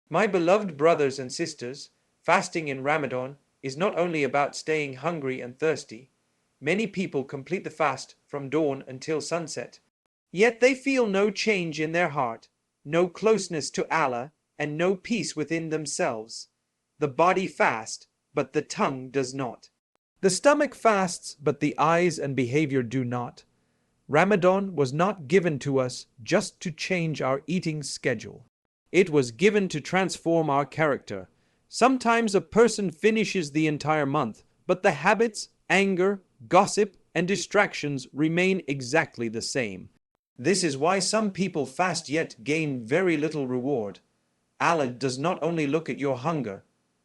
My beloved brothers and sisters, fasting in Ramadan is not only about staying hungry and thirsty. Many people complete the fast from dawn until sunset. Yet they feel no change in their heart, no closeness to Allah, and no peace within themselves. The body fasts, but the tongue does not. The stomach fasts, but the eyes and behavior do not. Ramadan was not given to us just to change our eating schedule. It was given to transform our character. Sometimes a person finishes the entire month, but the habits, anger, gossip, and distractions remain exactly the same. This is why some people fast yet gain very little reward. Allah does not only look at your hunger,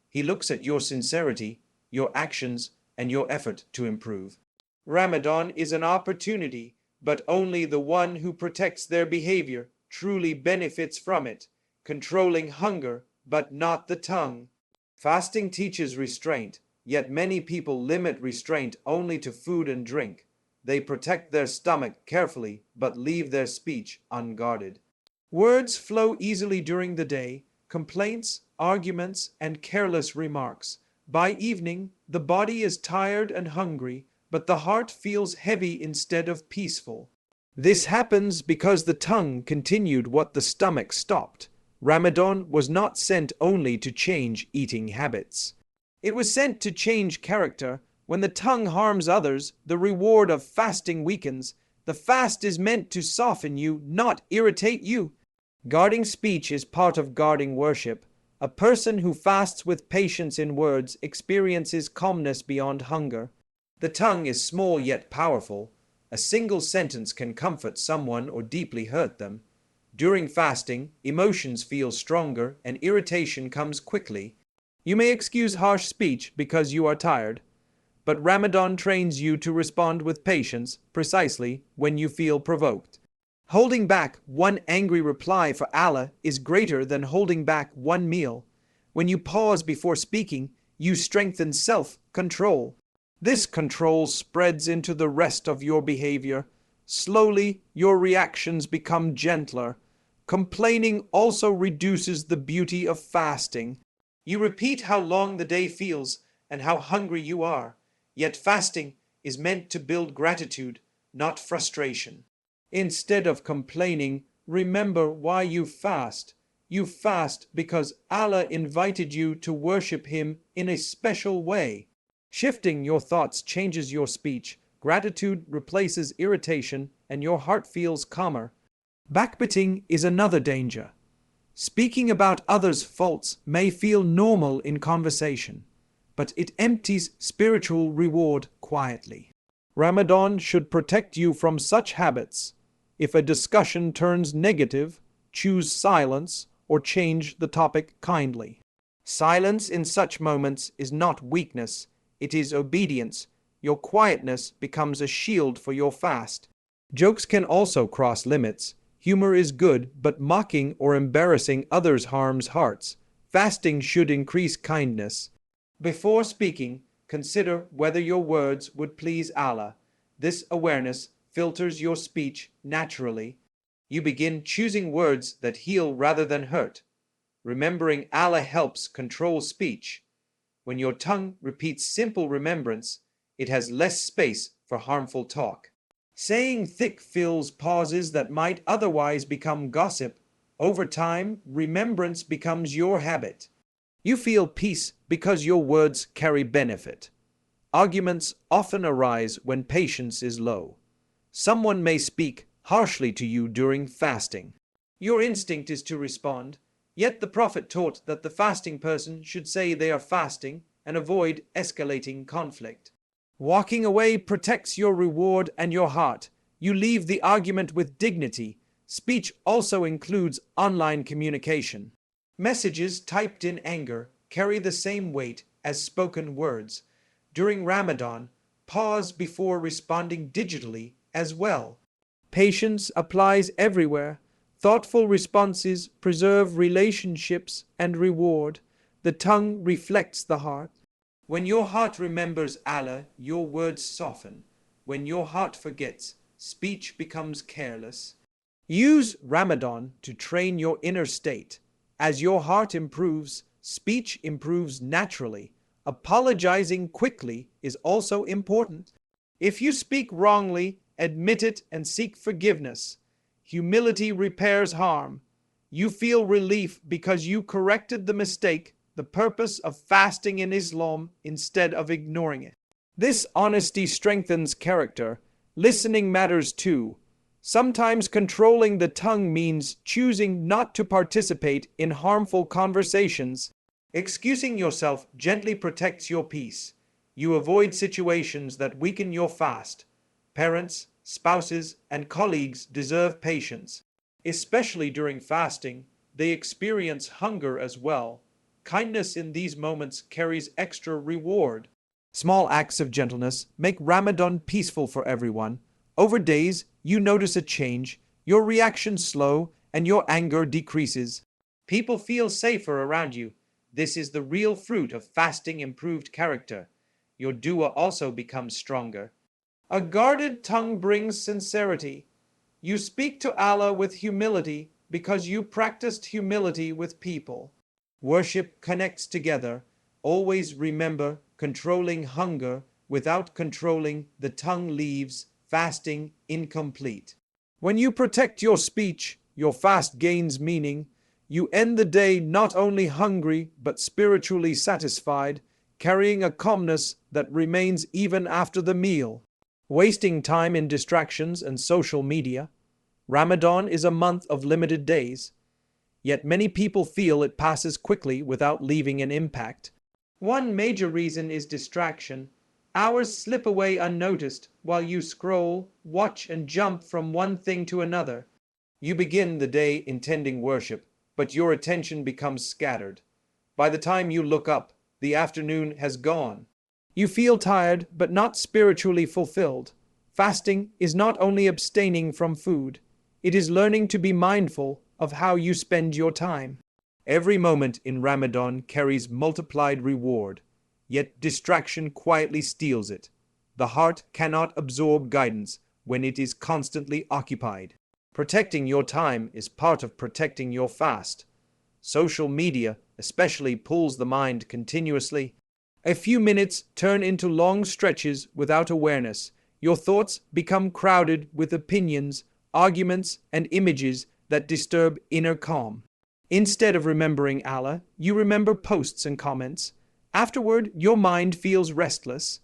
He looks at your sincerity, your actions, and your effort to improve. Ramadan is an opportunity, but only the one who protects their behavior truly benefits from it, controlling hunger, but not the tongue. Fasting teaches restraint, yet many people limit restraint only to food and drink. They protect their stomach carefully, but leave their speech unguarded. Words flow easily during the day, complaints, arguments, and careless remarks. By evening, the body is tired and hungry, but the heart feels heavy instead of peaceful. This happens because the tongue continued what the stomach stopped. Ramadan was not sent only to change eating habits. It was sent to change character. When the tongue harms others, the reward of fasting weakens. The fast is meant to soften you, not irritate you. Guarding speech is part of guarding worship. A person who fasts with patience in words experiences calmness beyond hunger. The tongue is small yet powerful. A single sentence can comfort someone or deeply hurt them. During fasting, emotions feel stronger and irritation comes quickly. You may excuse harsh speech because you are tired, but Ramadan trains you to respond with patience precisely when you feel provoked. Holding back one angry reply for Allah is greater than holding back one meal. When you pause before speaking, you strengthen self-control. This control spreads into the rest of your behavior. Slowly, your reactions become gentler. Complaining also reduces the beauty of fasting. You repeat how long the day feels and how hungry you are. Yet fasting is meant to build gratitude, not frustration. Instead of complaining, remember why you fast. You fast because Allah invited you to worship Him in a special way. Shifting your thoughts changes your speech. Gratitude replaces irritation, and your heart feels calmer. Backbiting is another danger. Speaking about others' faults may feel normal in conversation, but it empties spiritual reward quietly. Ramadan should protect you from such habits. If a discussion turns negative, choose silence or change the topic kindly. Silence in such moments is not weakness, it is obedience. Your quietness becomes a shield for your fast. Jokes can also cross limits. Humor is good, but mocking or embarrassing others harms hearts. Fasting should increase kindness. Before speaking, consider whether your words would please Allah. This awareness filters your speech naturally. You begin choosing words that heal rather than hurt. Remembering Allah helps control speech. When your tongue repeats simple remembrance, it has less space for harmful talk. Saying thick fills pauses that might otherwise become gossip. Over time, remembrance becomes your habit. You feel peace because your words carry benefit. Arguments often arise when patience is low. Someone may speak harshly to you during fasting. Your instinct is to respond, yet the Prophet taught that the fasting person should say they are fasting and avoid escalating conflict. Walking away protects your reward and your heart. You leave the argument with dignity. Speech also includes online communication. Messages typed in anger carry the same weight as spoken words. During Ramadan, pause before responding digitally as well. Patience applies everywhere. Thoughtful responses preserve relationships and reward. The tongue reflects the heart. When your heart remembers Allah, your words soften. When your heart forgets, speech becomes careless. Use Ramadan to train your inner state. As your heart improves, speech improves naturally. Apologizing quickly is also important. If you speak wrongly, admit it and seek forgiveness. Humility repairs harm. You feel relief because you corrected the mistake, the purpose of fasting in Islam, instead of ignoring it. This honesty strengthens character. Listening matters too. Sometimes controlling the tongue means choosing not to participate in harmful conversations. Excusing yourself gently protects your peace. You avoid situations that weaken your fast. Parents, spouses, and colleagues deserve patience. Especially during fasting, they experience hunger as well. Kindness in these moments carries extra reward. Small acts of gentleness make Ramadan peaceful for everyone. Over days, you notice a change, your reaction slow, and your anger decreases. People feel safer around you. This is the real fruit of fasting improved character. Your dua also becomes stronger. A guarded tongue brings sincerity. You speak to Allah with humility because you practiced humility with people. Worship connects together. Always remember, controlling hunger without controlling the tongue leaves fasting incomplete. When you protect your speech, your fast gains meaning. You end the day not only hungry but spiritually satisfied, carrying a calmness that remains even after the meal. Wasting time in distractions and social media. Ramadan is a month of limited days, yet many people feel it passes quickly without leaving an impact. One major reason is distraction. Hours slip away unnoticed while you scroll, watch, and jump from one thing to another. You begin the day intending worship, but your attention becomes scattered. By the time you look up, the afternoon has gone. You feel tired but not spiritually fulfilled. Fasting is not only abstaining from food, it is learning to be mindful of how you spend your time. Every moment in Ramadan carries multiplied reward, yet distraction quietly steals it. The heart cannot absorb guidance when it is constantly occupied. Protecting your time is part of protecting your fast. Social media especially pulls the mind continuously. A few minutes turn into long stretches without awareness. Your thoughts become crowded with opinions, arguments, and images that disturb inner calm. Instead of remembering Allah, you remember posts and comments. Afterward, your mind feels restless.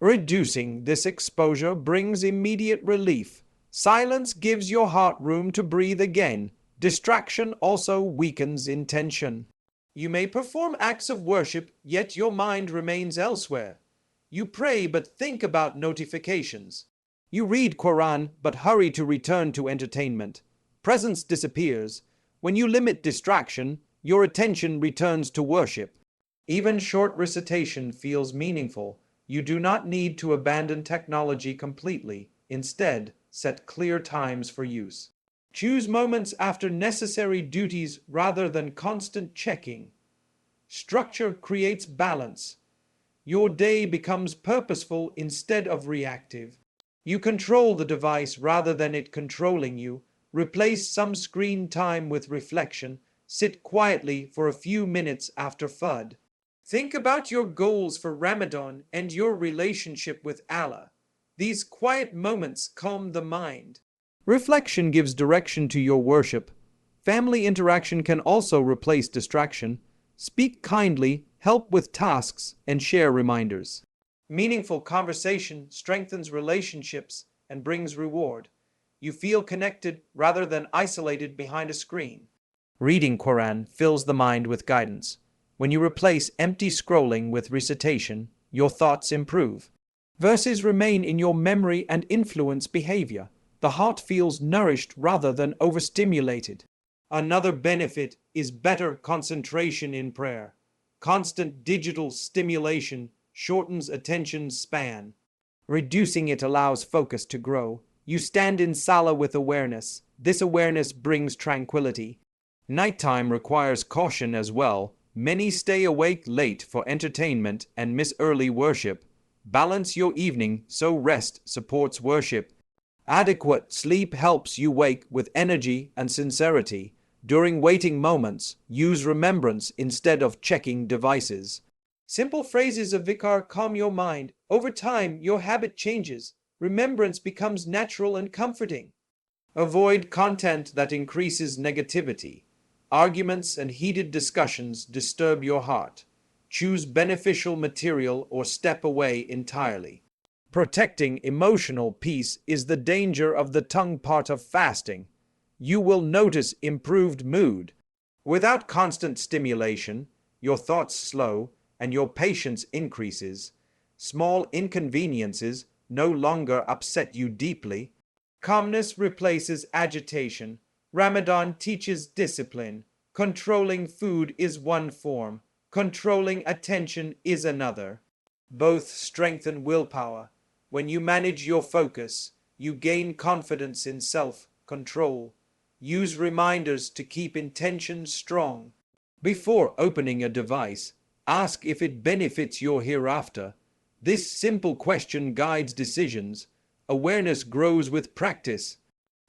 Reducing this exposure brings immediate relief. Silence gives your heart room to breathe again. Distraction also weakens intention. You may perform acts of worship, yet your mind remains elsewhere. You pray but think about notifications. You read Qur'an but hurry to return to entertainment. Presence disappears. When you limit distraction, your attention returns to worship. Even short recitation feels meaningful. You do not need to abandon technology completely. Instead, set clear times for use. Choose moments after necessary duties rather than constant checking. Structure creates balance. Your day becomes purposeful instead of reactive. You control the device rather than it controlling you. Replace some screen time with reflection. Sit quietly for a few minutes after FUD. Think about your goals for Ramadan and your relationship with Allah. These quiet moments calm the mind. Reflection gives direction to your worship. Family interaction can also replace distraction. Speak kindly, help with tasks, and share reminders. Meaningful conversation strengthens relationships and brings reward. You feel connected rather than isolated behind a screen. Reading Qur'an fills the mind with guidance. When you replace empty scrolling with recitation, your thoughts improve. Verses remain in your memory and influence behavior. The heart feels nourished rather than overstimulated. Another benefit is better concentration in prayer. Constant digital stimulation shortens attention span. Reducing it allows focus to grow. You stand in salah with awareness. This awareness brings tranquility. Nighttime requires caution as well. Many stay awake late for entertainment and miss early worship. Balance your evening so rest supports worship. Adequate sleep helps you wake with energy and sincerity. During waiting moments, use remembrance instead of checking devices. Simple phrases of vikar calm your mind. Over time, your habit changes. Remembrance becomes natural and comforting. Avoid content that increases negativity. Arguments and heated discussions disturb your heart. Choose beneficial material or step away entirely. Protecting emotional peace is the danger of the tongue part of fasting. You will notice improved mood. Without constant stimulation, your thoughts slow and your patience increases. Small inconveniences no longer upset you deeply. Calmness replaces agitation. Ramadan teaches discipline. Controlling food is one form. Controlling attention is another. Both strengthen willpower. When you manage your focus, you gain confidence in self-control. Use reminders to keep intention strong. Before opening a device, ask if it benefits your hereafter. This simple question guides decisions. Awareness grows with practice.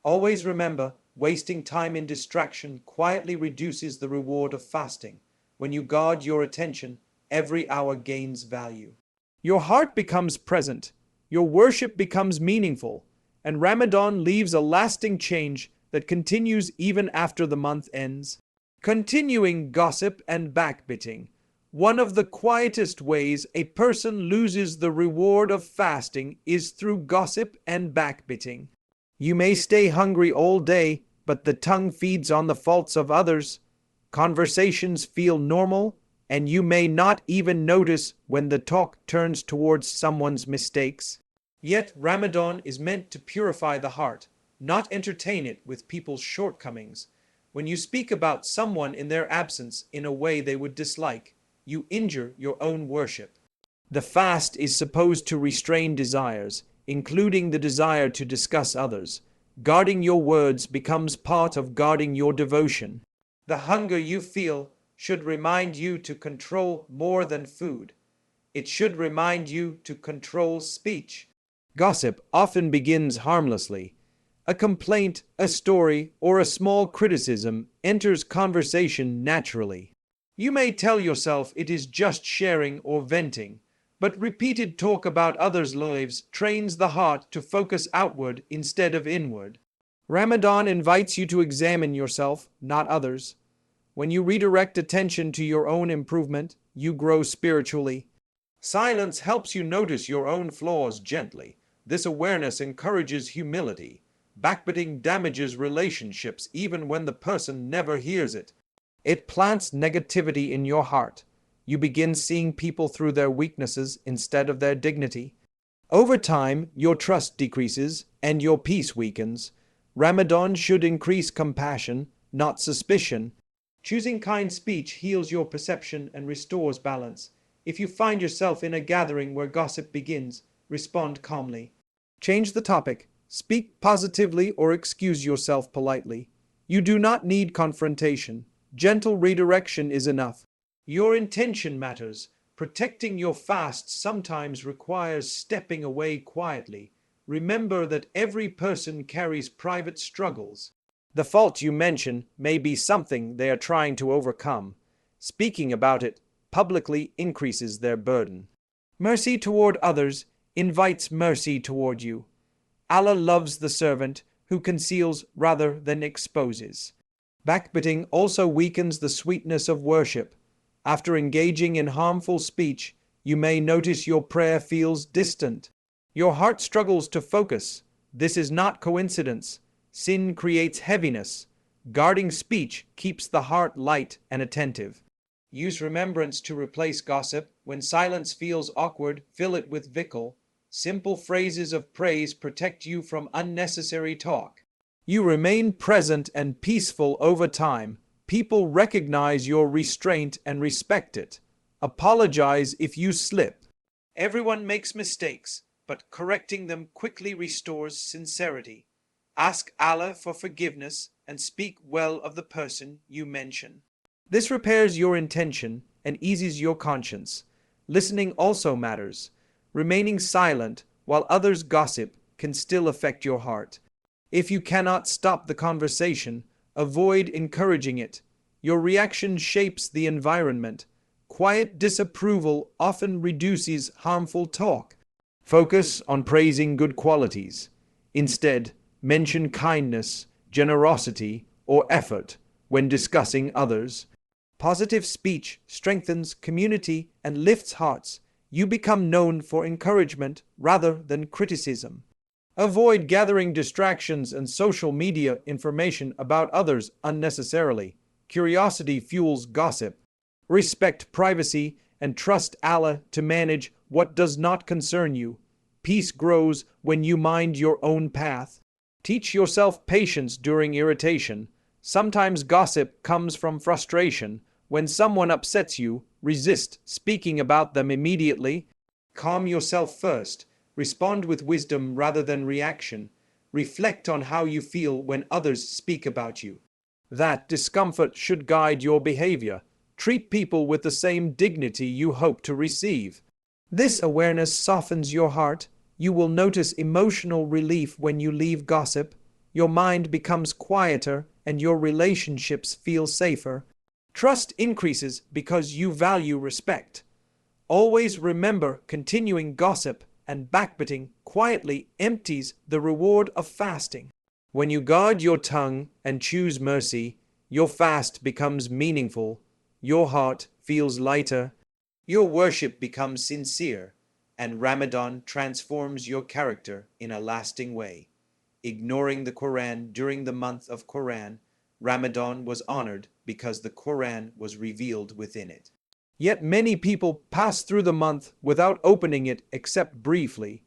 Always remember, wasting time in distraction quietly reduces the reward of fasting. When you guard your attention, every hour gains value. Your heart becomes present, your worship becomes meaningful, and Ramadan leaves a lasting change that continues even after the month ends. Continuing gossip and backbiting. One of the quietest ways a person loses the reward of fasting is through gossip and backbiting. You may stay hungry all day, but the tongue feeds on the faults of others. Conversations feel normal, and you may not even notice when the talk turns towards someone's mistakes. Yet Ramadan is meant to purify the heart, not entertain it with people's shortcomings. When you speak about someone in their absence in a way they would dislike, you injure your own worship. The fast is supposed to restrain desires, including the desire to discuss others. Guarding your words becomes part of guarding your devotion. The hunger you feel should remind you to control more than food. It should remind you to control speech. Gossip often begins harmlessly. A complaint, a story, or a small criticism enters conversation naturally. You may tell yourself it is just sharing or venting, but repeated talk about others' lives trains the heart to focus outward instead of inward. Ramadan invites you to examine yourself, not others. When you redirect attention to your own improvement, you grow spiritually. Silence helps you notice your own flaws gently. This awareness encourages humility. Backbiting damages relationships even when the person never hears it. It plants negativity in your heart. You begin seeing people through their weaknesses instead of their dignity. Over time, your trust decreases and your peace weakens. Ramadan should increase compassion, not suspicion. Choosing kind speech heals your perception and restores balance. If you find yourself in a gathering where gossip begins, respond calmly. Change the topic. Speak positively or excuse yourself politely. You do not need confrontation. Gentle redirection is enough. Your intention matters. Protecting your fast sometimes requires stepping away quietly. Remember that every person carries private struggles. The fault you mention may be something they are trying to overcome. Speaking about it publicly increases their burden. Mercy toward others invites mercy toward you. Allah loves the servant who conceals rather than exposes. Backbiting also weakens the sweetness of worship. After engaging in harmful speech, you may notice your prayer feels distant. Your heart struggles to focus. This is not coincidence. Sin creates heaviness. Guarding speech keeps the heart light and attentive. Use remembrance to replace gossip. When silence feels awkward, fill it with vikal. Simple phrases of praise protect you from unnecessary talk. You remain present and peaceful over time. People recognize your restraint and respect it. Apologize if you slip. Everyone makes mistakes, but correcting them quickly restores sincerity. Ask Allah for forgiveness and speak well of the person you mention. This repairs your intention and eases your conscience. Listening also matters. Remaining silent while others gossip can still affect your heart. If you cannot stop the conversation, Avoid encouraging it. Your reaction shapes the environment. Quiet disapproval often reduces harmful talk. Focus on praising good qualities. Instead, mention kindness, generosity, or effort when discussing others. Positive speech strengthens community and lifts hearts. You become known for encouragement rather than criticism. Avoid gathering distractions and social media information about others unnecessarily. Curiosity fuels gossip. Respect privacy and trust Allah to manage what does not concern you. Peace grows when you mind your own path. Teach yourself patience during irritation. Sometimes gossip comes from frustration. When someone upsets you, resist speaking about them immediately. Calm yourself first. Respond with wisdom rather than reaction. Reflect on how you feel when others speak about you. That discomfort should guide your behavior. Treat people with the same dignity you hope to receive. This awareness softens your heart. You will notice emotional relief when you leave gossip. Your mind becomes quieter and your relationships feel safer. Trust increases because you value respect. Always remember, continuing gossip and backbiting quietly empties the reward of fasting. When you guard your tongue and choose mercy, your fast becomes meaningful. Your heart feels lighter. Your worship becomes sincere, and Ramadan transforms your character in a lasting way. Ignoring the Qur'an during the month of Qur'an, Ramadan was honored because the Qur'an was revealed within it. Yet many people pass through the month without opening it except briefly.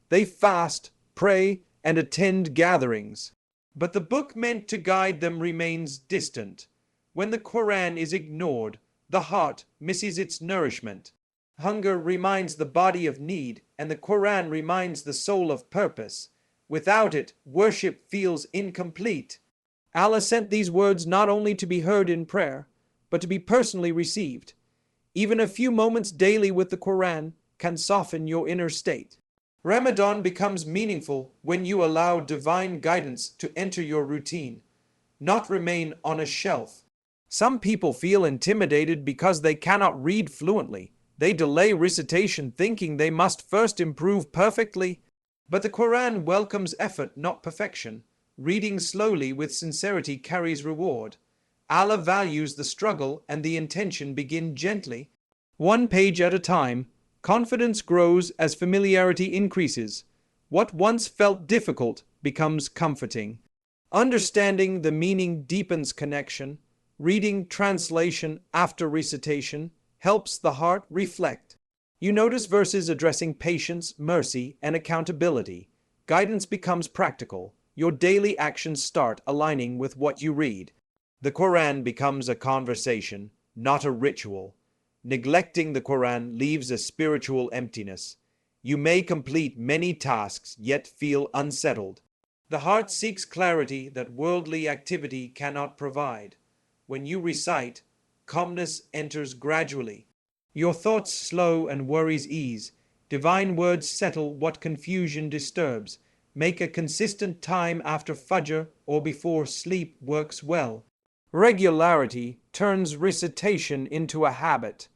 They fast, pray, and attend gatherings. But the book meant to guide them remains distant. When the Qur'an is ignored, the heart misses its nourishment. Hunger reminds the body of need, and the Qur'an reminds the soul of purpose. Without it, worship feels incomplete. Allah sent these words not only to be heard in prayer, but to be personally received. Even a few moments daily with the Qur'an can soften your inner state. Ramadan becomes meaningful when you allow divine guidance to enter your routine, not remain on a shelf. Some people feel intimidated because they cannot read fluently. They delay recitation thinking they must first improve perfectly. But the Qur'an welcomes effort, not perfection. Reading slowly with sincerity carries reward. Allah values the struggle and the intention begin gently. One page at a time, confidence grows as familiarity increases. What once felt difficult becomes comforting. Understanding the meaning deepens connection. Reading translation after recitation helps the heart reflect. You notice verses addressing patience, mercy, and accountability. Guidance becomes practical. Your daily actions start aligning with what you read. The Qur'an becomes a conversation, not a ritual. Neglecting the Qur'an leaves a spiritual emptiness. You may complete many tasks yet feel unsettled. The heart seeks clarity that worldly activity cannot provide. When you recite, calmness enters gradually. Your thoughts slow and worries ease. Divine words settle what confusion disturbs. Make a consistent time after Fajr or before sleep works well. Regularity turns recitation into a habit.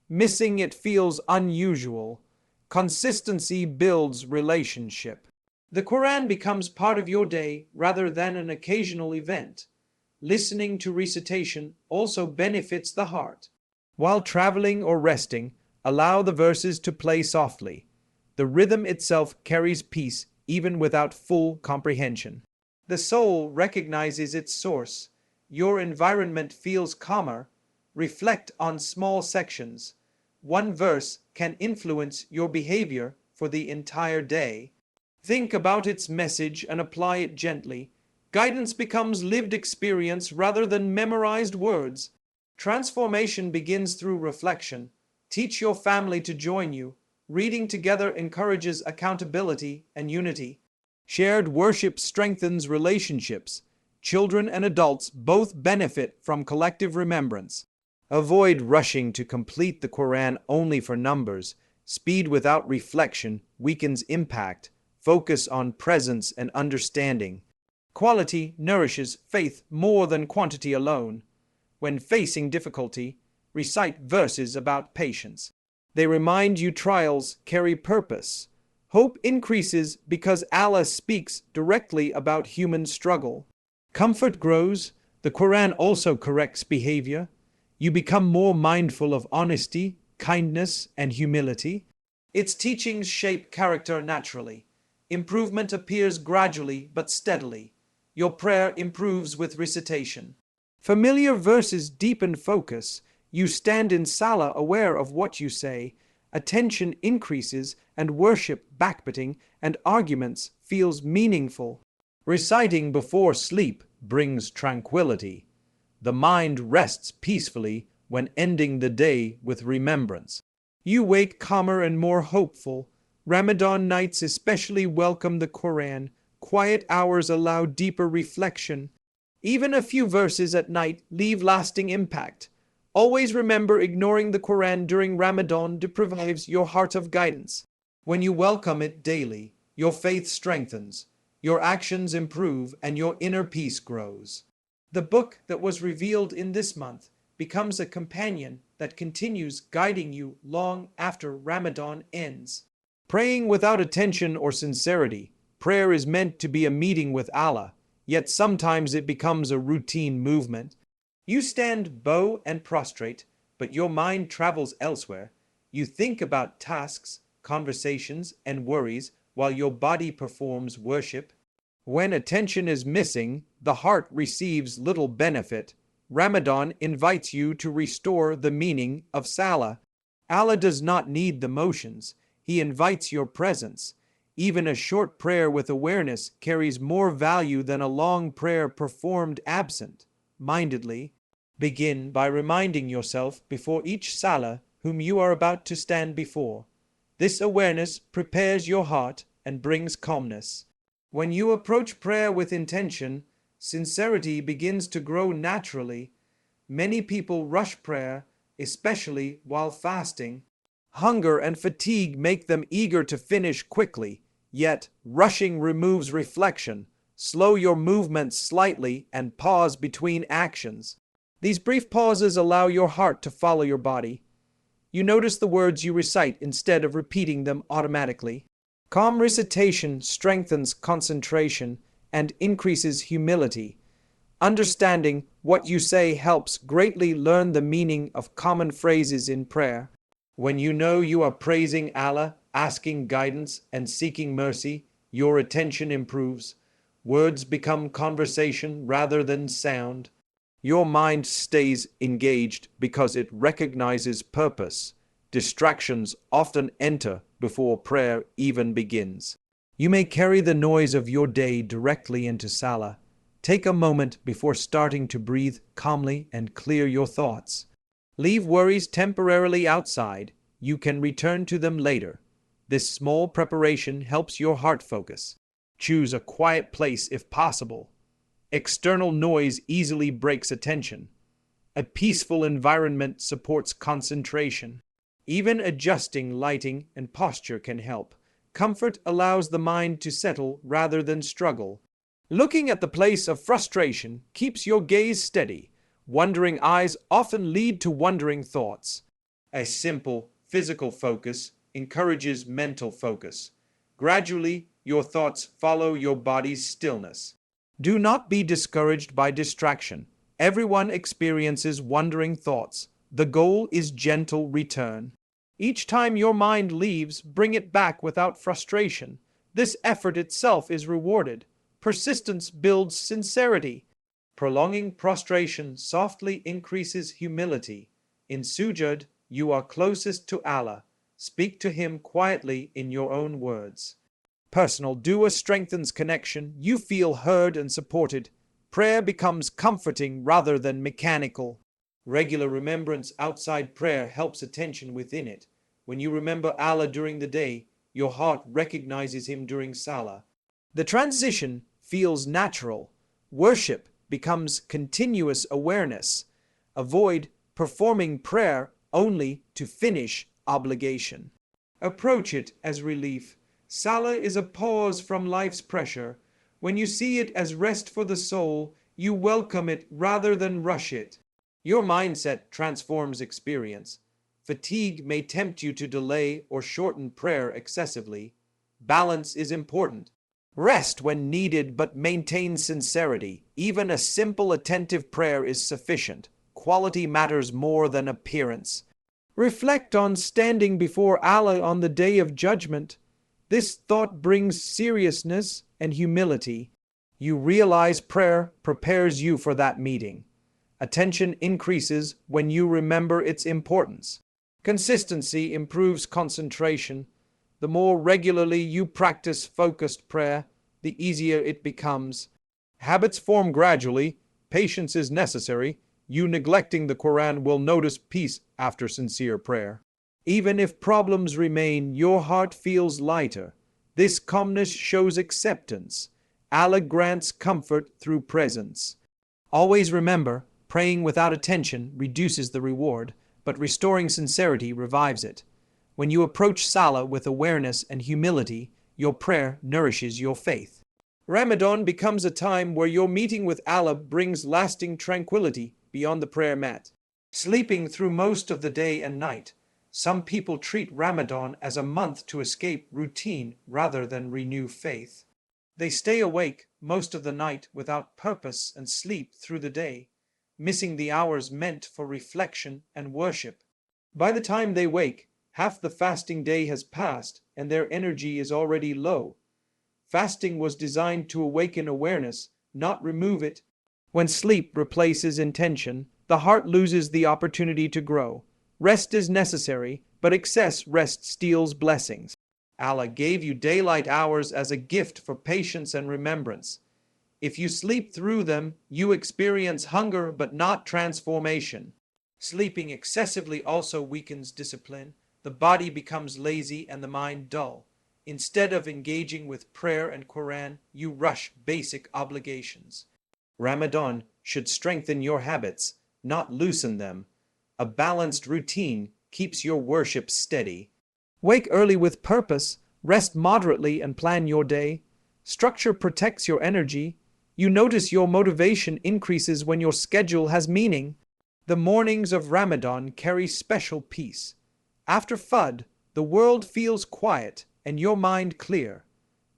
Missing it feels unusual. Consistency builds relationship. The Qur'an becomes part of your day rather than an occasional event. Listening to recitation also benefits the heart. While traveling or resting, allow the verses to play softly. The rhythm itself carries peace even without full comprehension. The soul recognizes its source. Your environment feels calmer. Reflect on small sections. One verse can influence your behavior for the entire day. Think about its message and apply it gently. Guidance becomes lived experience rather than memorized words. Transformation begins through reflection. Teach your family to join you. Reading together encourages accountability and unity. Shared worship strengthens relationships. Children and adults both benefit from collective remembrance. Avoid rushing to complete the Qur'an only for numbers. Speed without reflection weakens impact. Focus on presence and understanding. Quality nourishes faith more than quantity alone. When facing difficulty, recite verses about patience. They remind you trials carry purpose. Hope increases because Allah speaks directly about human struggle. Comfort grows. The Qur'an also corrects behavior. You become more mindful of honesty, kindness, and humility. Its teachings shape character naturally. Improvement appears gradually but steadily. Your prayer improves with recitation. Familiar verses deepen focus. You stand in salah aware of what you say. Attention increases and worship, backbiting, and arguments feels meaningful. Reciting before sleep brings tranquility. The mind rests peacefully when ending the day with remembrance. You wake calmer and more hopeful. Ramadan nights especially welcome the Qur'an. Quiet hours allow deeper reflection. Even a few verses at night leave lasting impact. Always remember, ignoring the Qur'an during Ramadan deprives your heart of guidance. When you welcome it daily, your faith strengthens, your actions improve, and your inner peace grows. The book that was revealed in this month becomes a companion that continues guiding you long after Ramadan ends. Praying without attention or sincerity. Prayer is meant to be a meeting with Allah, yet sometimes it becomes a routine movement. You stand bow and prostrate, but your mind travels elsewhere. You think about tasks, conversations, and worries while your body performs worship. When attention is missing, the heart receives little benefit. Ramadan invites you to restore the meaning of salah. Allah does not need the motions. He invites your presence. Even a short prayer with awareness carries more value than a long prayer performed absent-mindedly. Begin by reminding yourself before each salah whom you are about to stand before. This awareness prepares your heart and brings calmness. When you approach prayer with intention, sincerity begins to grow naturally. Many people rush prayer, especially while fasting. Hunger and fatigue make them eager to finish quickly, yet rushing removes reflection. Slow your movements slightly and pause between actions. These brief pauses allow your heart to follow your body. You notice the words you recite instead of repeating them automatically. Calm recitation strengthens concentration and increases humility. Understanding what you say helps greatly learn the meaning of common phrases in prayer. When you know you are praising Allah, asking guidance, and seeking mercy, your attention improves. Words become conversation rather than sound. Your mind stays engaged because it recognizes purpose. Distractions often enter before prayer even begins. You may carry the noise of your day directly into salah. Take a moment before starting to breathe calmly and clear your thoughts. Leave worries temporarily outside. You can return to them later. This small preparation helps your heart focus. Choose a quiet place if possible. External noise easily breaks attention. A peaceful environment supports concentration. Even adjusting lighting and posture can help. Comfort allows the mind to settle rather than struggle. Looking at the place of frustration keeps your gaze steady. Wandering eyes often lead to wandering thoughts. A simple physical focus encourages mental focus. Gradually, your thoughts follow your body's stillness. Do not be discouraged by distraction. Everyone experiences wandering thoughts. The goal is gentle return. Each time your mind leaves, bring it back without frustration. This effort itself is rewarded. Persistence builds sincerity. Prolonging prostration softly increases humility. In sujud, you are closest to Allah. Speak to Him quietly in your own words. Personal dua strengthens connection. You feel heard and supported. Prayer becomes comforting rather than mechanical. Regular remembrance outside prayer helps attention within it. When you remember Allah during the day, your heart recognizes Him during salah. The transition feels natural. Worship becomes continuous awareness. Avoid performing prayer only to finish obligation. Approach it as relief. Salah is a pause from life's pressure. When you see it as rest for the soul, you welcome it rather than rush it. Your mindset transforms experience. Fatigue may tempt you to delay or shorten prayer excessively. Balance is important. Rest when needed, but maintain sincerity. Even a simple attentive prayer is sufficient. Quality matters more than appearance. Reflect on standing before Allah on the Day of Judgment. This thought brings seriousness and humility. You realize prayer prepares you for that meeting. Attention increases when you remember its importance. Consistency improves concentration. The more regularly you practice focused prayer, the easier it becomes. Habits form gradually. Patience is necessary. You neglecting the Qur'an will notice peace after sincere prayer. Even if problems remain, your heart feels lighter. This calmness shows acceptance. Allah grants comfort through presence. Always remember, praying without attention reduces the reward, but restoring sincerity revives it. When you approach Salah with awareness and humility, your prayer nourishes your faith. Ramadan becomes a time where your meeting with Allah brings lasting tranquility beyond the prayer mat. Sleeping through most of the day and night. Some people treat Ramadan as a month to escape routine rather than renew faith. They stay awake most of the night without purpose and sleep through the day, missing the hours meant for reflection and worship. By the time they wake, half the fasting day has passed and their energy is already low. Fasting was designed to awaken awareness, not remove it. When sleep replaces intention, the heart loses the opportunity to grow. Rest is necessary, but excess rest steals blessings. Allah gave you daylight hours as a gift for patience and remembrance. If you sleep through them, you experience hunger but not transformation. Sleeping excessively also weakens discipline. The body becomes lazy and the mind dull. Instead of engaging with prayer and Qur'an, you rush basic obligations. Ramadan should strengthen your habits, not loosen them. A balanced routine keeps your worship steady. Wake early with purpose, rest moderately and plan your day. Structure protects your energy. You notice your motivation increases when your schedule has meaning. The mornings of Ramadan carry special peace. After Fajr, the world feels quiet and your mind clear.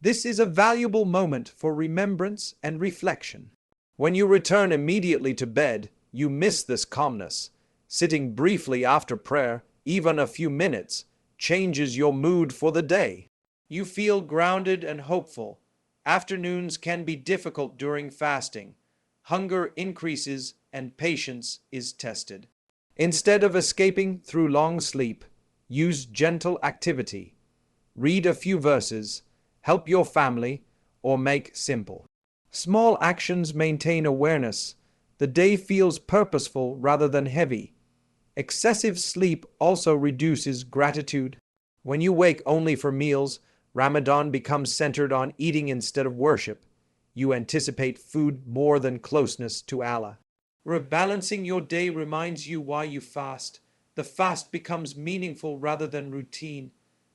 This is a valuable moment for remembrance and reflection. When you return immediately to bed, you miss this calmness. Sitting briefly after prayer, even a few minutes, changes your mood for the day. You feel grounded and hopeful. Afternoons can be difficult during fasting. Hunger increases and patience is tested. Instead of escaping through long sleep, use gentle activity. Read a few verses, help your family, or make simple. Small actions maintain awareness. The day feels purposeful rather than heavy. Excessive sleep also reduces gratitude. When you wake only for meals, Ramadan becomes centered on eating instead of worship. You anticipate food more than closeness to Allah. Rebalancing your day reminds you why you fast. The fast becomes meaningful rather than routine.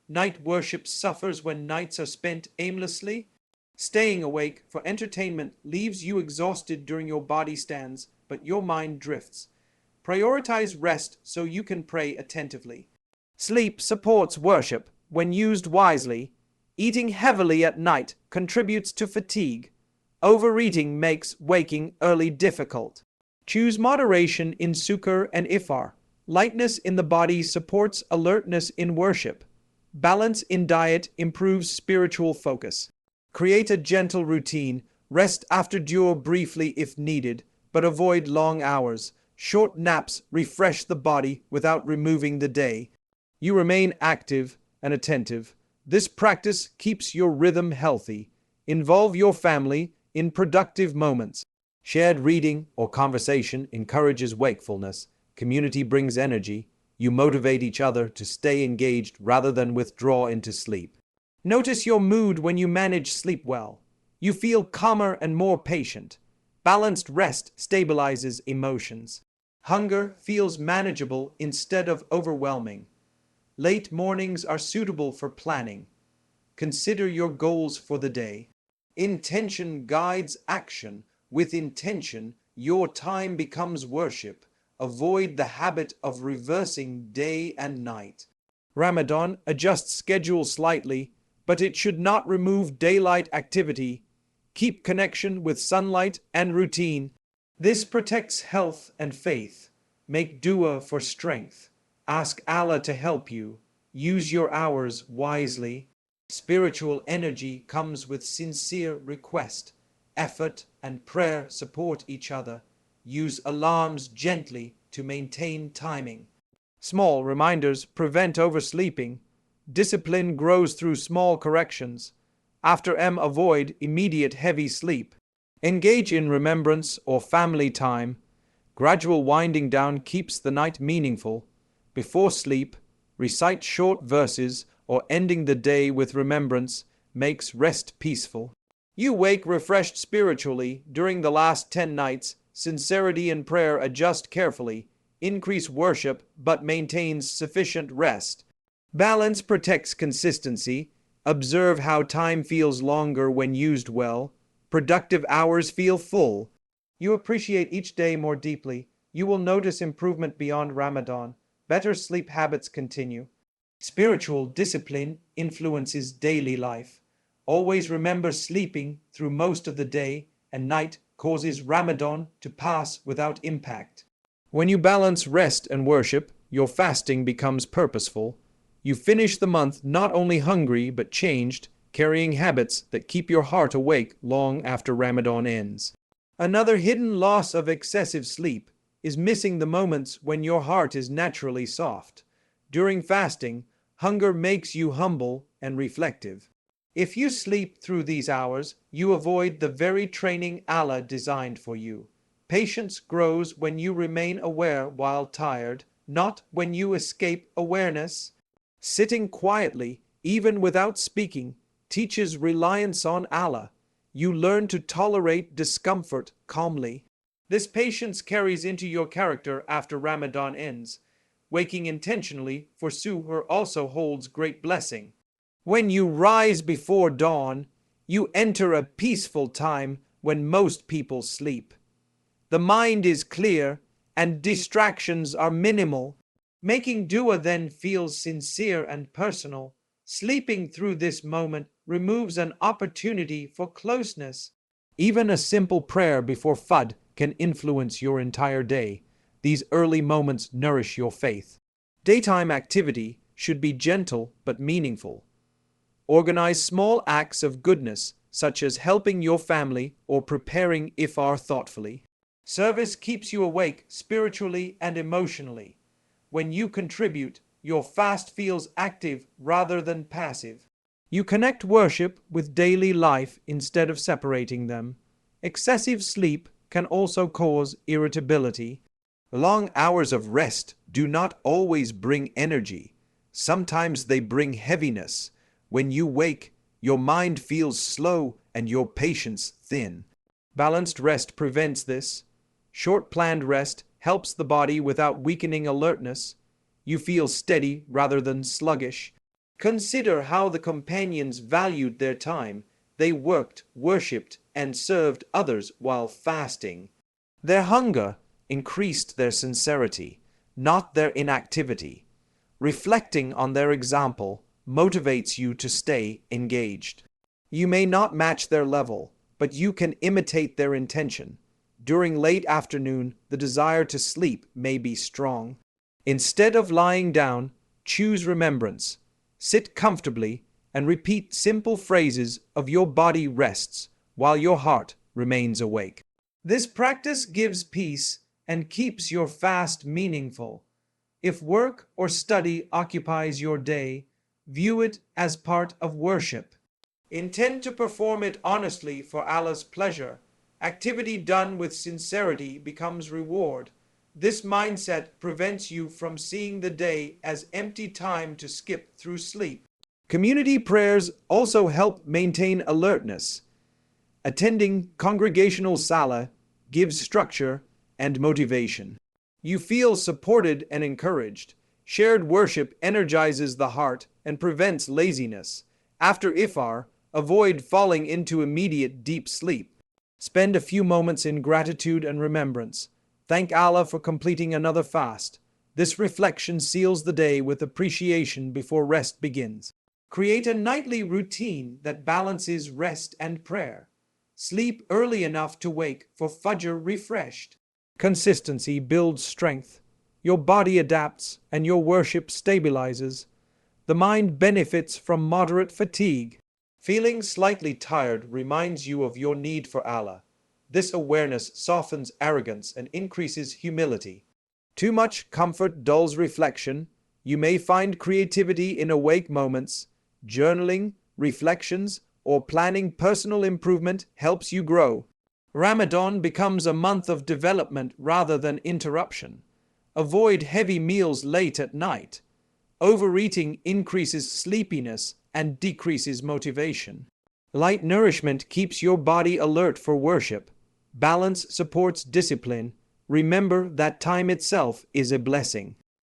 Night worship suffers when nights are spent aimlessly. Staying awake for entertainment leaves you exhausted during your body stands, but your mind drifts. Prioritize rest so you can pray attentively. Sleep supports worship when used wisely. Eating heavily at night contributes to fatigue. Overeating makes waking early difficult. Choose moderation in sukur and iftar. Lightness in the body supports alertness in worship. Balance in diet improves spiritual focus. Create a gentle routine. Rest after duha briefly if needed, but avoid long hours. Short naps refresh the body without removing the day. You remain active and attentive. This practice keeps your rhythm healthy. Involve your family in productive moments. Shared reading or conversation encourages wakefulness. Community brings energy. You motivate each other to stay engaged rather than withdraw into sleep. Notice your mood when you manage sleep well. You feel calmer and more patient. Balanced rest stabilizes emotions. Hunger feels manageable instead of overwhelming. Late mornings are suitable for planning. Consider your goals for the day. Intention guides action. With intention, your time becomes worship. Avoid the habit of reversing day and night. Ramadan adjusts schedule slightly, but it should not remove daylight activity. Keep connection with sunlight and routine. This protects health and faith. Make dua for strength. Ask Allah to help you. Use your hours wisely. Spiritual energy comes with sincere request. Effort and prayer support each other. Use alarms gently to maintain timing. Small reminders prevent oversleeping. Discipline grows through small corrections. After avoid immediate heavy sleep. Engage in remembrance or family time. Gradual winding down keeps the night meaningful. Before sleep, recite short verses or ending the day with remembrance makes rest peaceful. You wake refreshed spiritually during the last 10 nights. Sincerity and prayer adjust carefully. Increase worship but maintains sufficient rest. Balance protects consistency. Observe how time feels longer when used well. Productive hours feel full. You appreciate each day more deeply. You will notice improvement beyond Ramadan. Better sleep habits continue. Spiritual discipline influences daily life. Always remember sleeping through most of the day and night causes Ramadan to pass without impact. When you balance rest and worship, your fasting becomes purposeful. You finish the month not only hungry but changed, carrying habits that keep your heart awake long after Ramadan ends. Another hidden loss of excessive sleep is missing the moments when your heart is naturally soft. During fasting, hunger makes you humble and reflective. If you sleep through these hours, you avoid the very training Allah designed for you. Patience grows when you remain aware while tired, not when you escape awareness. Sitting quietly, even without speaking, teaches reliance on Allah. You learn to tolerate discomfort calmly. This patience carries into your character after Ramadan ends. Waking intentionally for suhoor also holds great blessing. When you rise before dawn, you enter a peaceful time when most people sleep. The mind is clear and distractions are minimal. Making dua then feels sincere and personal. Sleeping through this moment removes an opportunity for closeness. Even a simple prayer before Fajr can influence your entire day. These early moments nourish your faith. Daytime activity should be gentle but meaningful. Organize small acts of goodness, such as helping your family or preparing iftar thoughtfully. Service keeps you awake spiritually and emotionally. When you contribute, your fast feels active rather than passive. You connect worship with daily life instead of separating them. Excessive sleep can also cause irritability. Long hours of rest do not always bring energy. Sometimes they bring heaviness. When you wake, your mind feels slow and your patience thin. Balanced rest prevents this. Short planned rest helps the body without weakening alertness. You feel steady rather than sluggish. Consider how the companions valued their time. They worked, worshipped, and served others while fasting. Their hunger increased their sincerity, not their inactivity. Reflecting on their example motivates you to stay engaged. You may not match their level, but you can imitate their intention. During late afternoon, the desire to sleep may be strong. Instead of lying down, choose remembrance. Sit comfortably and repeat simple phrases of your body rests while your heart remains awake. This practice gives peace and keeps your fast meaningful. If work or study occupies your day, view it as part of worship. Intend to perform it honestly for Allah's pleasure. Activity done with sincerity becomes reward. This mindset prevents you from seeing the day as empty time to skip through sleep. Community prayers also help maintain alertness. Attending congregational salah gives structure and motivation. You feel supported and encouraged. Shared worship energizes the heart and prevents laziness. After iftar, Avoid falling into immediate deep sleep. Spend a few moments in gratitude and remembrance. Thank Allah for completing another fast. This reflection seals the day with appreciation before rest begins. Create a nightly routine that balances rest and prayer. Sleep early enough to wake for Fajr refreshed. Consistency builds strength. Your body adapts and your worship stabilizes. The mind benefits from moderate fatigue. Feeling slightly tired reminds you of your need for Allah. This awareness softens arrogance and increases humility. Too much comfort dulls reflection. You may find creativity in awake moments. Journaling, reflections, or planning personal improvement helps you grow. Ramadan becomes a month of development rather than interruption. Avoid heavy meals late at night. Overeating increases sleepiness and decreases motivation. Light nourishment keeps your body alert for worship. Balance supports discipline. Remember that time itself is a blessing.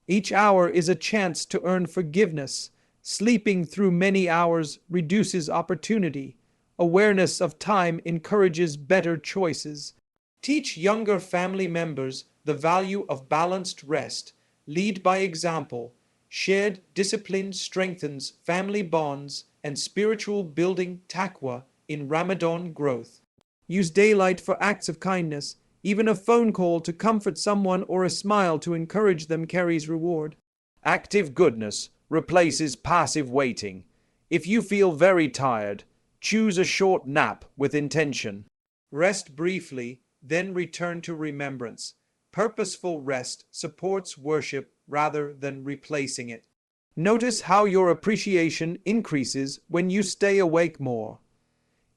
Each hour is a chance to earn forgiveness. Sleeping through many hours reduces opportunity. Awareness of time encourages better choices. Teach younger family members the value of balanced rest. Lead by example. Shared discipline strengthens family bonds and spiritual building taqwa in Ramadan growth. Use daylight for acts of kindness. Even a phone call to comfort someone or a smile to encourage them carries reward. Active goodness replaces passive waiting. If you feel very tired, choose a short nap with intention. Rest briefly, then return to remembrance. Purposeful rest supports worship rather than replacing it. Notice how your appreciation increases when you stay awake more.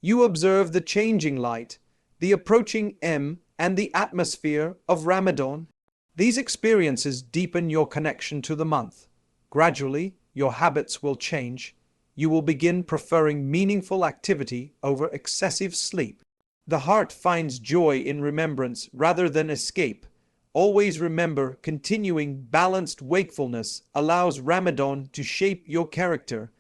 You observe the changing light, the approaching and the atmosphere of Ramadan. These experiences deepen your connection to the month. Gradually, your habits will change. You will begin preferring meaningful activity over excessive sleep. The heart finds joy in remembrance rather than escape. Always remember, continuing balanced wakefulness allows Ramadan to shape your character.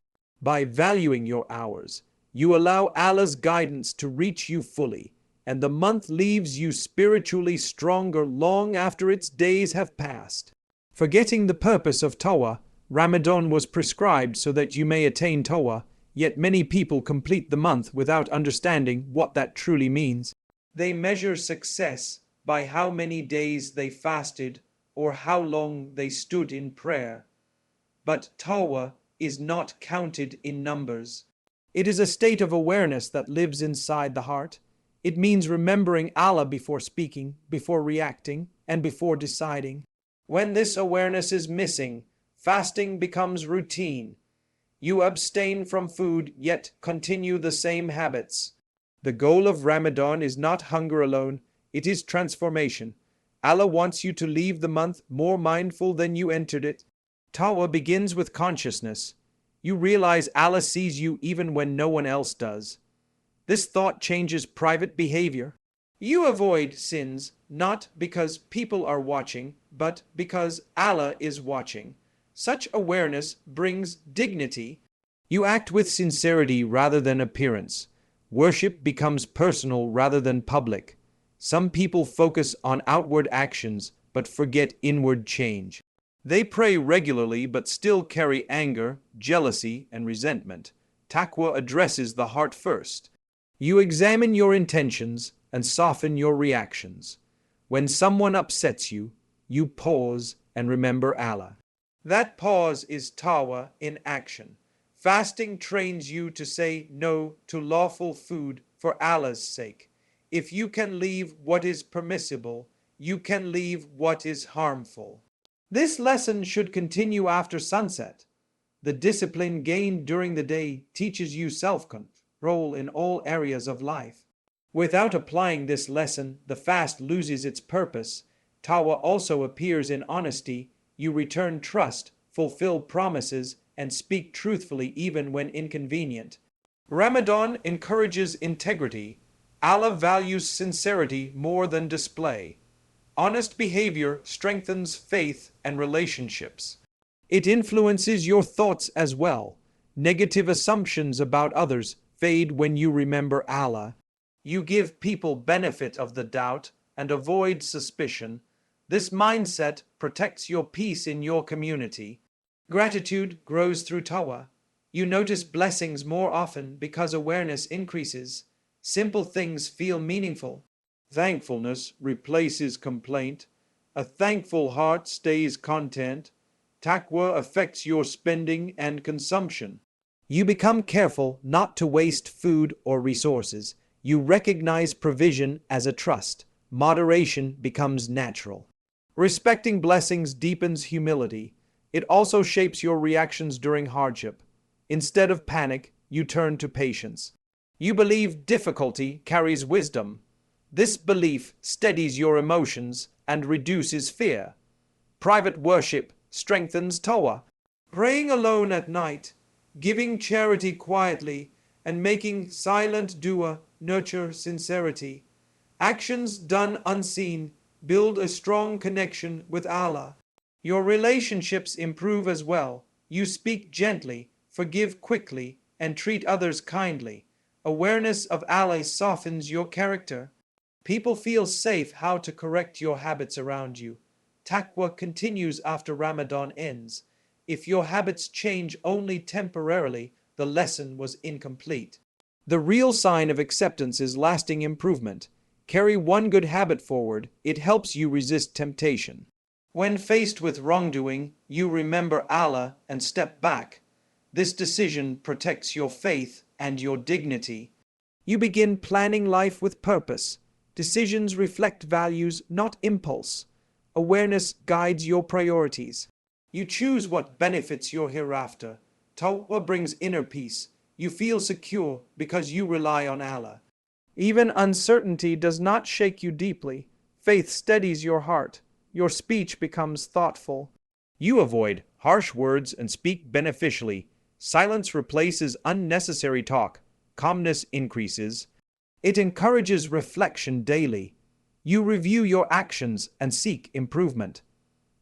By valuing your hours, you allow Allah's guidance to reach you fully, and the month leaves you spiritually stronger long after its days have passed. Forgetting the purpose of Taqwa, Ramadan was prescribed so that you may attain Taqwa, yet many people complete the month without understanding what that truly means. They measure success by how many days they fasted or how long they stood in prayer. But Taqwa is not counted in numbers. It is a state of awareness that lives inside the heart. It means remembering Allah before speaking, before reacting, and before deciding. When this awareness is missing, fasting becomes routine. You abstain from food yet continue the same habits. The goal of Ramadan is not hunger alone, it is transformation. Allah wants you to leave the month more mindful than you entered it. Taqwa begins with consciousness. You realize Allah sees you even when no one else does. This thought changes private behavior. You avoid sins not because people are watching, but because Allah is watching. Such awareness brings dignity. You act with sincerity rather than appearance. Worship becomes personal rather than public. Some people focus on outward actions but forget inward change. They pray regularly but still carry anger, jealousy, and resentment. Taqwa addresses the heart first. You examine your intentions and soften your reactions. When someone upsets you, you pause and remember Allah. That pause is Taqwa in action. Fasting trains you to say no to lawful food for Allah's sake. If you can leave what is permissible, you can leave what is harmful. This lesson should continue after sunset. The discipline gained during the day teaches you self-control in all areas of life. Without applying this lesson, the fast loses its purpose. Taqwa also appears in honesty. You return trust, fulfill promises, and speak truthfully even when inconvenient. Ramadan encourages integrity. Allah values sincerity more than display. Honest behavior strengthens faith and relationships. It influences your thoughts as well. Negative assumptions about others fade when you remember Allah. You give people benefit of the doubt and avoid suspicion. This mindset protects your peace in your community. Gratitude grows through taqwa. You notice blessings more often because awareness increases. Simple things feel meaningful. Thankfulness replaces complaint. A thankful heart stays content. Taqwa affects your spending and consumption. You become careful not to waste food or resources. You recognize provision as a trust. Moderation becomes natural. Respecting blessings deepens humility. It also shapes your reactions during hardship. Instead of panic, you turn to patience. You believe difficulty carries wisdom. This belief steadies your emotions and reduces fear. Private worship strengthens taqwa. Praying alone at night, giving charity quietly, and making silent dua nurture sincerity. Actions done unseen build a strong connection with Allah. Your relationships improve as well. You speak gently, forgive quickly, and treat others kindly. Awareness of Allah softens your character. People feel safe how to correct your habits around you. Taqwa continues after Ramadan ends. If your habits change only temporarily, the lesson was incomplete. The real sign of acceptance is lasting improvement. Carry one good habit forward, it helps you resist temptation. When faced with wrongdoing, you remember Allah and step back. This decision protects your faith and your dignity. You begin planning life with purpose. Decisions reflect values, not impulse. Awareness guides your priorities. You choose what benefits your hereafter. Taqwa brings inner peace. You feel secure because you rely on Allah. Even uncertainty does not shake you deeply. Faith steadies your heart. Your speech becomes thoughtful. You avoid harsh words and speak beneficially. Silence replaces unnecessary talk. Calmness increases. It encourages reflection daily. You review your actions and seek improvement.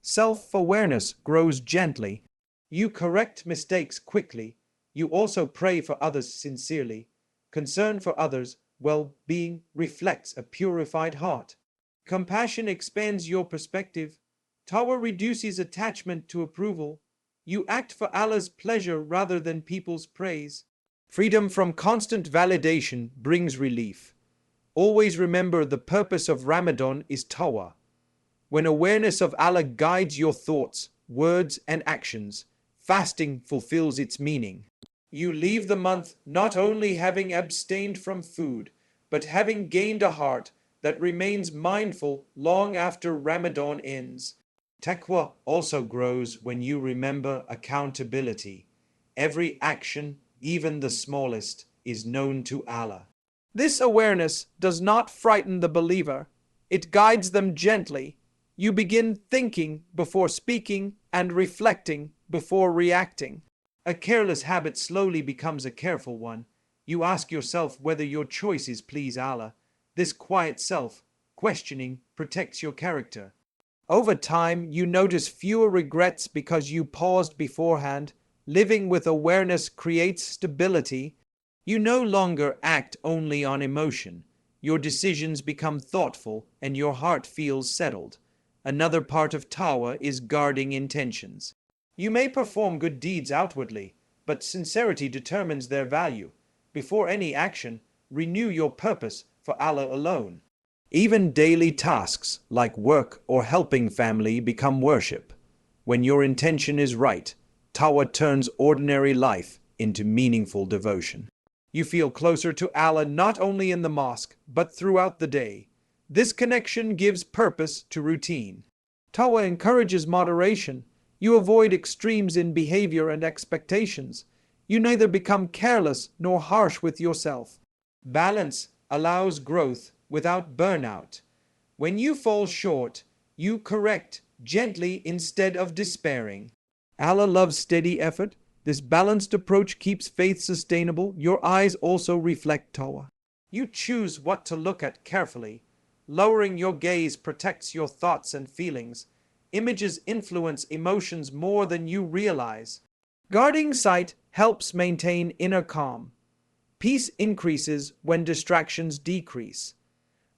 Self-awareness grows gently. You correct mistakes quickly. You also pray for others sincerely. Concern for others' well-being reflects a purified heart. Compassion expands your perspective. Taqwa reduces attachment to approval. You act for Allah's pleasure rather than people's praise. Freedom from constant validation brings relief. Always remember the purpose of Ramadan is taqwa. When awareness of Allah guides your thoughts, words, and actions, fasting fulfills its meaning. You leave the month not only having abstained from food, but having gained a heart that remains mindful long after Ramadan ends. Taqwa also grows when you remember accountability. Every action, even the smallest, is known to Allah. This awareness does not frighten the believer. It guides them gently. You begin thinking before speaking and reflecting before reacting. A careless habit slowly becomes a careful one. You ask yourself whether your choices please Allah. This quiet self-questioning protects your character. Over time, you notice fewer regrets because you paused beforehand. Living with awareness creates stability. You no longer act only on emotion. Your decisions become thoughtful and your heart feels settled. Another part of taqwa is guarding intentions. You may perform good deeds outwardly, but sincerity determines their value. Before any action, renew your purpose for Allah alone. Even daily tasks like work or helping family become worship. When your intention is right, taqwa turns ordinary life into meaningful devotion. You feel closer to Allah not only in the mosque, but throughout the day. This connection gives purpose to routine. Taqwa encourages moderation. You avoid extremes in behavior and expectations. You neither become careless nor harsh with yourself. Balance allows growth without burnout. When you fall short, you correct gently instead of despairing. Allah loves steady effort. This balanced approach keeps faith sustainable. Your eyes also reflect taqwa. You choose what to look at carefully. Lowering your gaze protects your thoughts and feelings. Images influence emotions more than you realize. Guarding sight helps maintain inner calm. Peace increases when distractions decrease.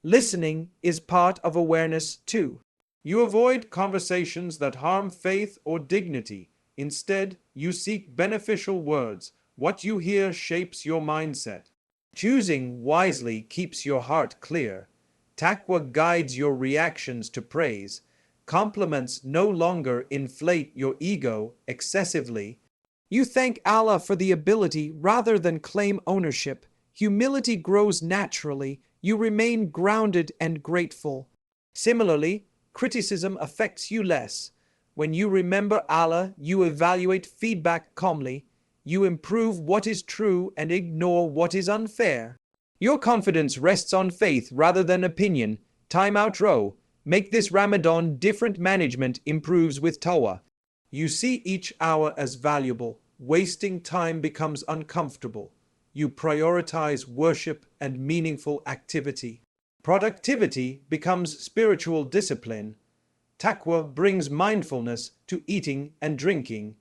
Listening is part of awareness too. You avoid conversations that harm faith or dignity. Instead, you seek beneficial words. What you hear shapes your mindset. Choosing wisely keeps your heart clear. Taqwa guides your reactions to praise. Compliments no longer inflate your ego excessively. You thank Allah for the ability rather than claim ownership. Humility grows naturally. You remain grounded and grateful. Similarly, criticism affects you less. When you remember Allah, you evaluate feedback calmly. You improve what is true and ignore what is unfair. Your confidence rests on faith rather than opinion. Time out row. Make this Ramadan different. Management improves with Taqwa. You see each hour as valuable. Wasting time becomes uncomfortable. You prioritize worship and meaningful activity. Productivity becomes spiritual discipline. Taqwa brings mindfulness to eating and drinking.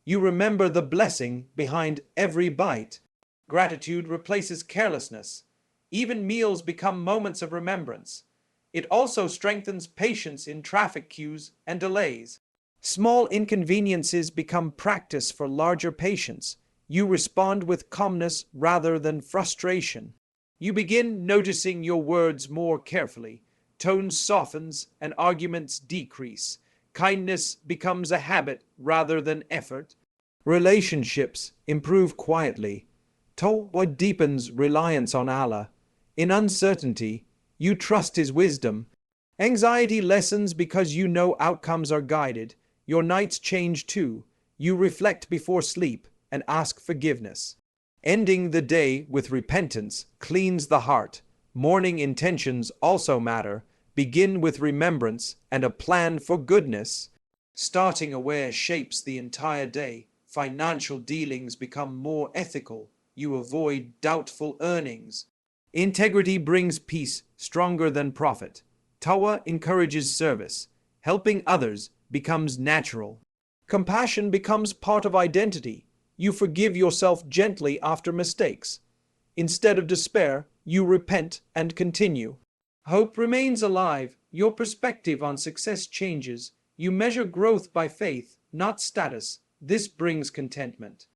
You remember the blessing behind every bite. Gratitude replaces carelessness. Even meals become moments of remembrance. It also strengthens patience in traffic queues and delays. Small inconveniences become practice for larger patience. You respond with calmness rather than frustration. You begin noticing your words more carefully. Tone softens and arguments decrease. Kindness becomes a habit rather than effort. Relationships improve quietly. Taqwa deepens reliance on Allah. In uncertainty, you trust His wisdom. Anxiety lessens because you know outcomes are guided. Your nights change too. You reflect before sleep and ask forgiveness. Ending the day with repentance cleans the heart. Morning intentions also matter. Begin with remembrance and a plan for goodness. Starting aware shapes the entire day. Financial dealings become more ethical. You avoid doubtful earnings. Integrity brings peace stronger than profit. Taqwa encourages service. Helping others becomes natural. Compassion becomes part of identity. You forgive yourself gently after mistakes. Instead of despair, you repent and continue. Hope remains alive. Your perspective on success changes. You measure growth by faith, not status. This brings contentment.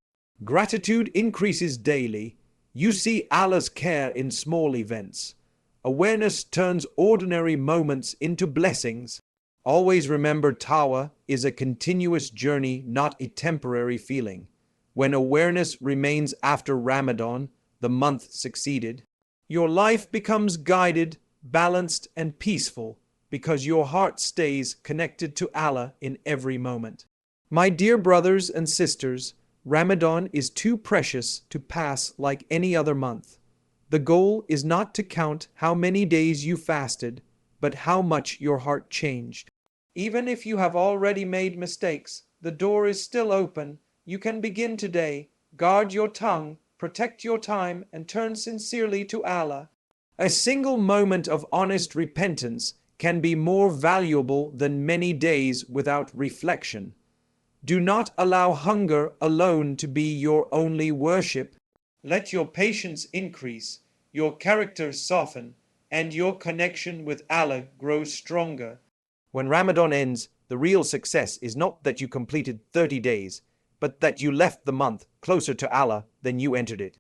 Gratitude increases daily. You see Allah's care in small events. Awareness turns ordinary moments into blessings. Always remember Taqwa is a continuous journey, not a temporary feeling. When awareness remains after Ramadan, the month succeeded, your life becomes guided, balanced, and peaceful because your heart stays connected to Allah in every moment. My dear brothers and sisters, Ramadan is too precious to pass like any other month. The goal is not to count how many days you fasted, but how much your heart changed. Even if you have already made mistakes, the door is still open. You can begin today. Guard your tongue, protect your time, and turn sincerely to Allah. A single moment of honest repentance can be more valuable than many days without reflection. Do not allow hunger alone to be your only worship. Let your patience increase, your character soften, and your connection with Allah grow stronger. When Ramadan ends, the real success is not that you completed 30 days, but that you left the month closer to Allah than you entered it.